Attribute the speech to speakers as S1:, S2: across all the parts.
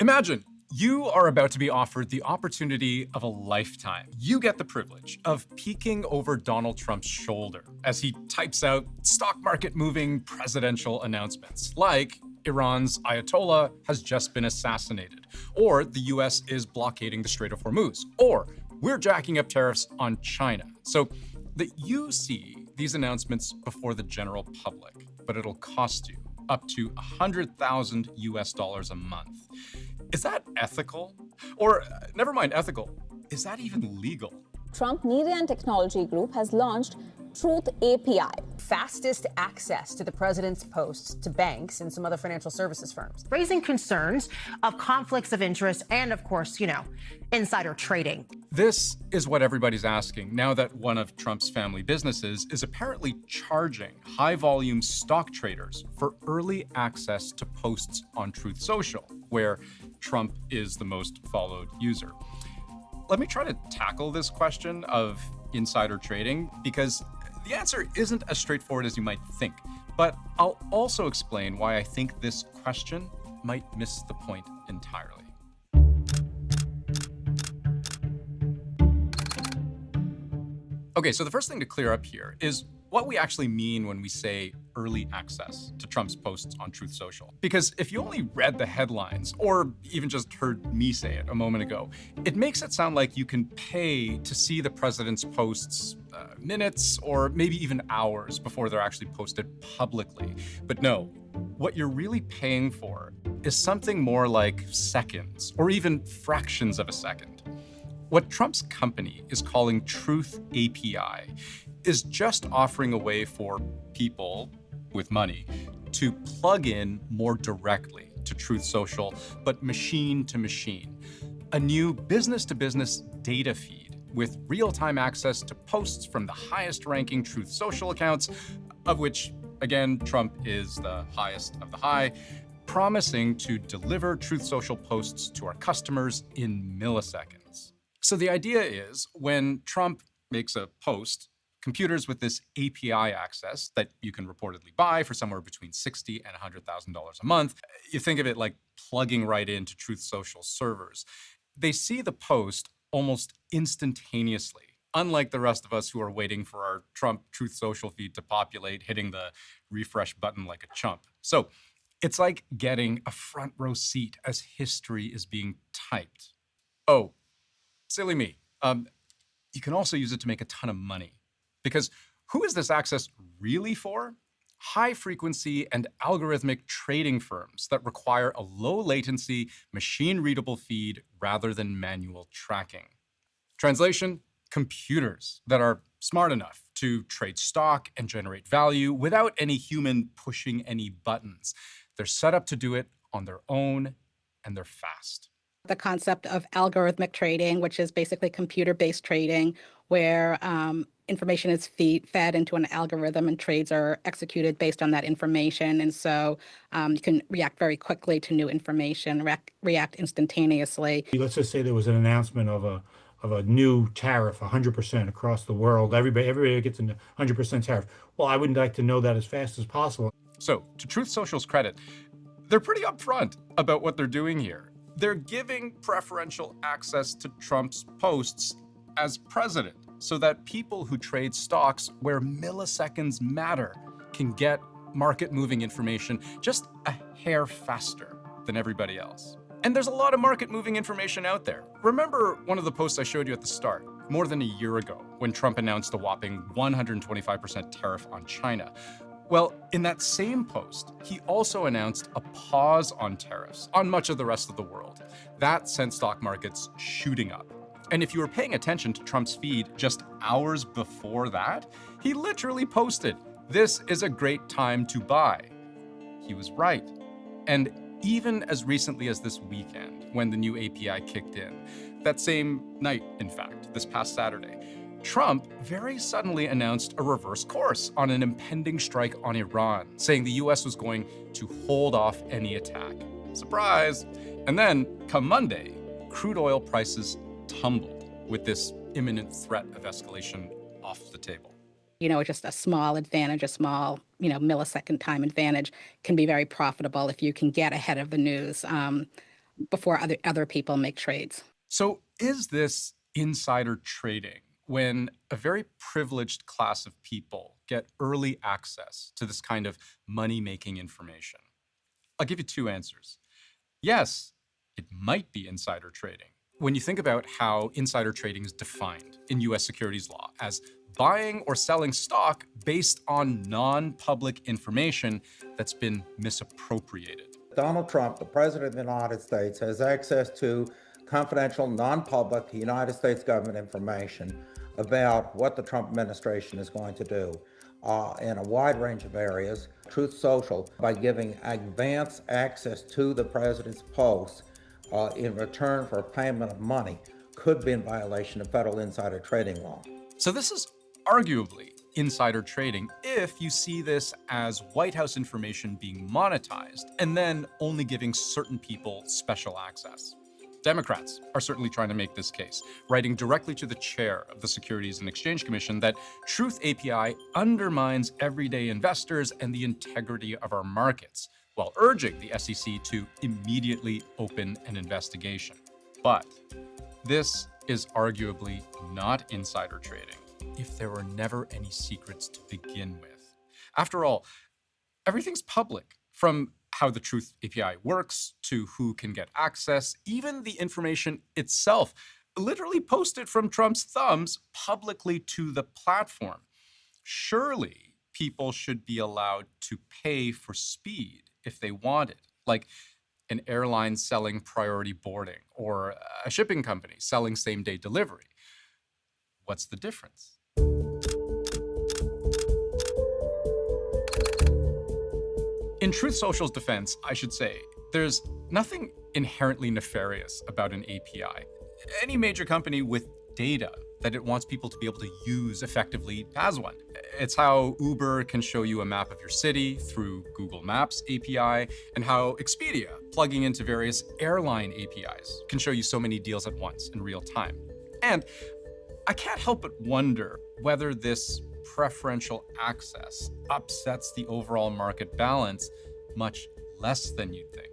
S1: Imagine you are about to be offered the opportunity of a lifetime. You get the privilege of peeking over Donald Trump's shoulder as he types out stock market moving presidential announcements like Iran's Ayatollah has just been assassinated, or the US is blockading the Strait of Hormuz, or we're jacking up tariffs on China. So that you see these announcements before the general public, but it'll cost you up to $100,000 US a month. Is that ethical? Or, never mind ethical, is that even legal?
S2: Trump Media and Technology Group has launched Truth API.
S3: Fastest access to the president's posts to banks and some other financial services firms, raising concerns of conflicts of interest and, of course, insider trading.
S1: This is what everybody's asking now that one of Trump's family businesses is apparently charging high-volume stock traders for early access to posts on Truth Social, where Trump is the most followed user. Let me try to tackle this question of insider trading because the answer isn't as straightforward as you might think, but I'll also explain why I think this question might miss the point entirely. Okay, so the first thing to clear up here is what we actually mean when we say early access to Trump's posts on Truth Social. Because if you only read the headlines, or even just heard me say it a moment ago, it makes it sound like you can pay to see the president's posts minutes or maybe even hours before they're actually posted publicly. But no, what you're really paying for is something more like seconds or even fractions of a second. What Trump's company is calling Truth API is just offering a way for people with money to plug in more directly to Truth Social, but machine to machine. A new business-to-business data feed with real-time access to posts from the highest-ranking Truth Social accounts, of which, again, Trump is the highest of the high, promising to deliver Truth Social posts to our customers in milliseconds. So the idea is when Trump makes a post, computers with this API access that you can reportedly buy for somewhere between $60,000 and $100,000 a month, you think of it like plugging right into Truth Social servers. They see the post almost instantaneously, unlike the rest of us who are waiting for our Trump Truth Social feed to populate, hitting the refresh button like a chump. So it's like getting a front row seat as history is being typed. Oh, silly me. You can also use it to make a ton of money. Because who is this access really for? High-frequency and algorithmic trading firms that require a low-latency, machine-readable feed rather than manual tracking. Translation, computers that are smart enough to trade stock and generate value without any human pushing any buttons. They're set up to do it on their own, and they're fast.
S4: The concept of algorithmic trading, which is basically computer-based trading, where information is fed into an algorithm and trades are executed based on that information. And so you can react very quickly to new information, react instantaneously.
S5: Let's just say there was an announcement of a new tariff, 100% across the world. Everybody gets a 100% tariff. Well, I would like to know that as fast as possible.
S1: So to Truth Social's credit, they're pretty upfront about what they're doing here. They're giving preferential access to Trump's posts as president so that people who trade stocks where milliseconds matter can get market-moving information just a hair faster than everybody else. And there's a lot of market-moving information out there. Remember one of the posts I showed you at the start, more than a year ago, when Trump announced a whopping 125% tariff on China? Well, in that same post, he also announced a pause on tariffs on much of the rest of the world. That sent stock markets shooting up. And if you were paying attention to Trump's feed just hours before that, he literally posted, "This is a great time to buy." He was right. And even as recently as this weekend, when the new API kicked in, that same night, in fact, this past Saturday, Trump very suddenly announced a reverse course on an impending strike on Iran, saying the US was going to hold off any attack. Surprise! And then, come Monday, crude oil prices tumbled with this imminent threat of escalation off the table.
S4: Just a small advantage, a small, millisecond time advantage can be very profitable if you can get ahead of the news. before other people make trades.
S1: So is this insider trading when a very privileged class of people get early access to this kind of money-making information? I'll give you two answers. Yes, it might be insider trading. When you think about how insider trading is defined in US securities law as buying or selling stock based on non-public information that's been misappropriated.
S6: Donald Trump, the President of the United States, has access to confidential, non-public United States government information about what the Trump administration is going to do in a wide range of areas. Truth Social, by giving advance access to the president's posts in return for a payment of money, could be in violation of federal insider trading law.
S1: So this is arguably insider trading if you see this as White House information being monetized and then only giving certain people special access. Democrats are certainly trying to make this case, writing directly to the chair of the Securities and Exchange Commission that Truth API undermines everyday investors and the integrity of our markets, while urging the SEC to immediately open an investigation. But this is arguably not insider trading if there were never any secrets to begin with. After all, everything's public, from how the Truth API works to who can get access, even the information itself, literally posted from Trump's thumbs publicly to the platform. Surely people should be allowed to pay for speed if they want it, like an airline selling priority boarding or a shipping company selling same-day delivery. What's the difference? In Truth Social's defense, I should say, there's nothing inherently nefarious about an API. Any major company with data that it wants people to be able to use effectively has one. It's how Uber can show you a map of your city through Google Maps API, and how Expedia, plugging into various airline APIs, can show you so many deals at once in real time. And I can't help but wonder whether this preferential access upsets the overall market balance much less than you'd think.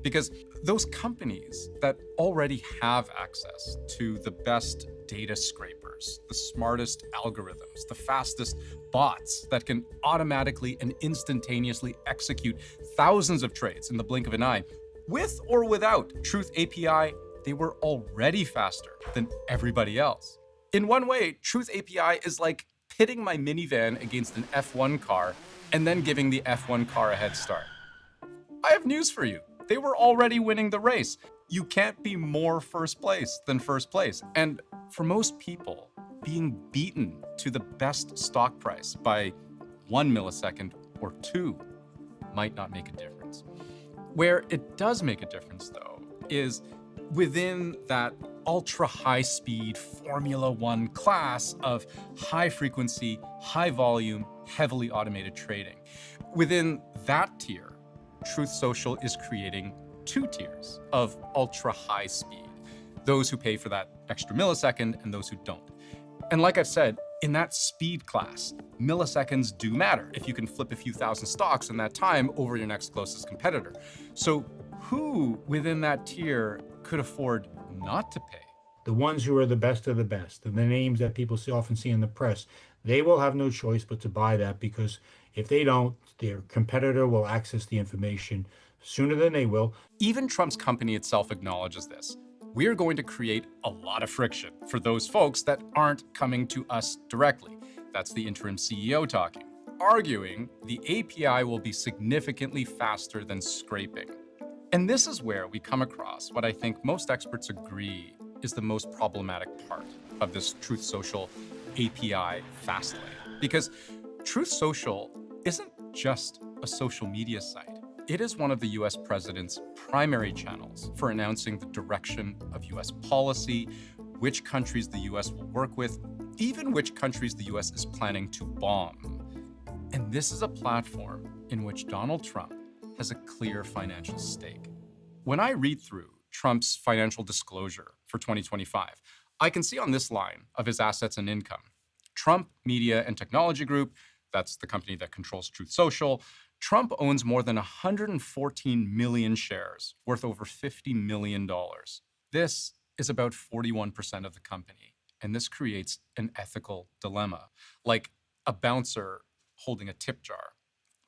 S1: Because those companies that already have access to the best data scrapers, the smartest algorithms, the fastest bots that can automatically and instantaneously execute thousands of trades in the blink of an eye, with or without Truth API, they were already faster than everybody else. In one way, Truth API is like pitting my minivan against an F1 car and then giving the F1 car a head start. I have news for you. They were already winning the race. You can't be more first place than first place. And for most people, being beaten to the best stock price by 1 millisecond or 2 might not make a difference. Where it does make a difference, though, is within that ultra high speed Formula One class of high frequency, high volume, heavily automated trading. Within that tier, Truth Social is creating 2 tiers of ultra high speed, those who pay for that extra millisecond and those who don't. And like I've said, in that speed class, milliseconds do matter if you can flip a few thousand stocks in that time over your next closest competitor. So who within that tier could afford not to pay?
S5: The ones who are the best of the best, and the names that people often see in the press, they will have no choice but to buy that, because if they don't, their competitor will access the information sooner than they will.
S1: Even Trump's company itself acknowledges this. We're going to create a lot of friction for those folks that aren't coming to us directly. That's the interim CEO talking, arguing the API will be significantly faster than scraping. And this is where we come across what I think most experts agree is the most problematic part of this Truth Social API fast lane. Because Truth Social isn't just a social media site. It is one of the US president's primary channels for announcing the direction of US policy, which countries the US will work with, even which countries the US is planning to bomb. And this is a platform in which Donald Trump has a clear financial stake. When I read through Trump's financial disclosure for 2025, I can see on this line of his assets and income, Trump Media and Technology Group, that's the company that controls Truth Social, Trump owns more than 114 million shares, worth over $50 million. This is about 41% of the company, and this creates an ethical dilemma, like a bouncer holding a tip jar,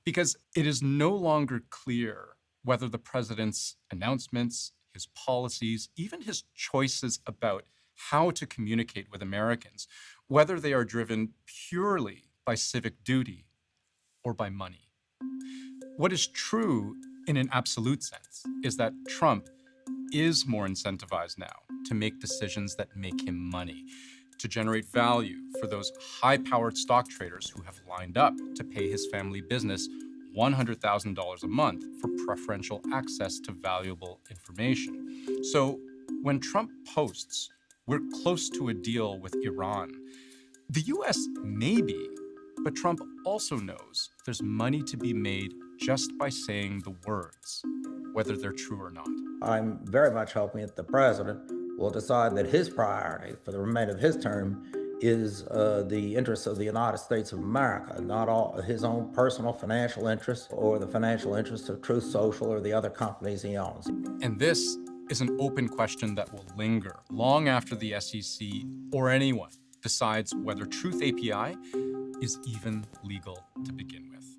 S1: because it is no longer clear whether the president's announcements, his policies, even his choices about how to communicate with Americans, whether they are driven purely by civic duty or by money. What is true in an absolute sense is that Trump is more incentivized now to make decisions that make him money, to generate value for those high-powered stock traders who have lined up to pay his family business $100,000 a month for preferential access to valuable information. So when Trump posts, "We're close to a deal with Iran," the US may be, but Trump also knows there's money to be made just by saying the words, whether they're true or not.
S6: I'm very much hoping that the president will decide that his priority for the remainder of his term is the interests of the United States of America, not all his own personal financial interests or the financial interests of Truth Social or the other companies he owns.
S1: And this is an open question that will linger long after the SEC or anyone decides whether Truth API is even legal to begin with.